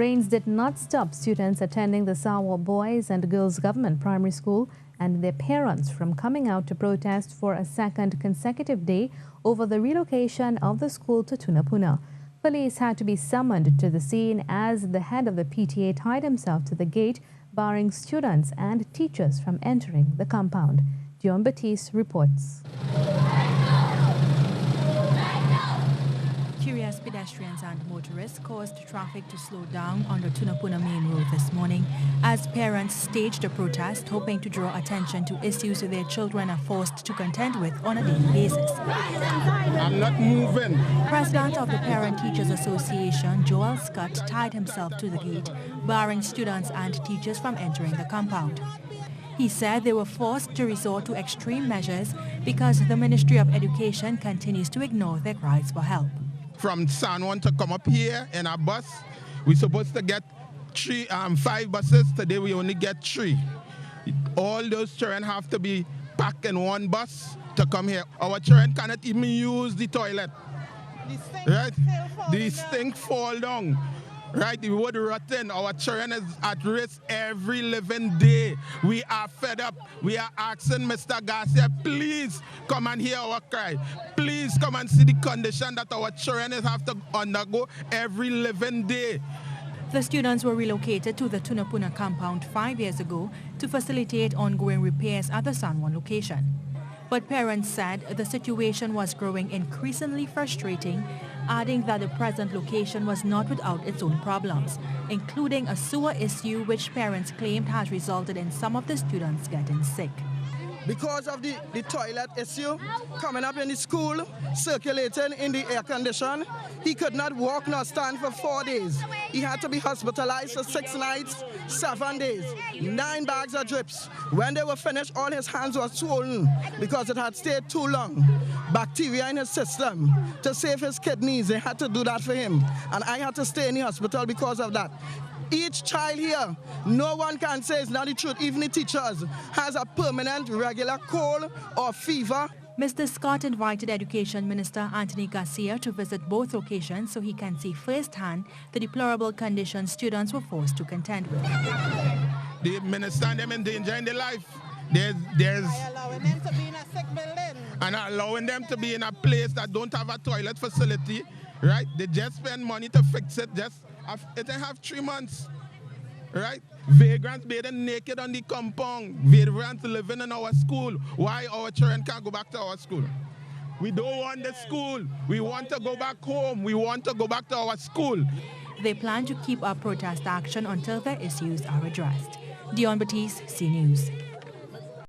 Rains did not stop students attending the Sawa Boys and Girls Government Primary School and their parents from coming out to protest for a second consecutive day over the relocation of the school to Tunapuna. Police had to be summoned to the scene as the head of the PTA tied himself to the gate, barring students and teachers from entering the compound. Juan reports. Curious pedestrians and motorists caused traffic to slow down on the Tunapuna main road this morning as parents staged a protest hoping to draw attention to issues their children are forced to contend with on a daily basis. I'm not moving. President of the Parent Teachers Association, Joel Scott, tied himself to the gate, barring students and teachers from entering the compound. He said they were forced to resort to extreme measures because the Ministry of Education continues to ignore their cries for help. From San Juan to come up here in a bus, we're supposed to get 5 buses. Today we only get 3. All those children have to be packed in one bus to come here. Our children cannot even use the toilet. Right? The stink fall down. Right, the wood rotten. Our children is at risk every living day. We are fed up. We are asking Mr. Garcia, please come and hear our cry. Please come and see the condition that our children have to undergo every living day. The students were relocated to the Tunapuna compound 5 years ago to facilitate ongoing repairs at the San Juan location. But parents said the situation was growing increasingly frustrating, adding that the present location was not without its own problems, including a sewer issue which parents claimed has resulted in some of the students getting sick. Because of the toilet issue coming up in the school, circulating in the air condition, he could not walk nor stand for 4 days. He had to be hospitalized for 6 nights, 7 days, 9 bags of drips. When they were finished, all his hands were swollen because it had stayed too long. Bacteria in his system. To save his kidneys, they had to do that for him. And I had to stay in the hospital because of that. Each child here, no one can say it's not the truth, even the teachers, has a permanent regular cold or fever. Mr. Scott invited Education Minister Anthony Garcia to visit both locations so he can see firsthand the deplorable conditions students were forced to contend with. The minister and them endangering their life. There's allowing them to be in a sick building. And allowing them to be in a place that don't have a toilet facility, right? They just spend money to fix it. It have 3 months, right? Vagrants bathing naked on the compound. Vagrants living in our school. Why our children can't go back to our school? We don't want the school. We want to go back home. We want to go back to our school. They plan to keep up protest action until their issues are addressed. Dion Batiste, C News.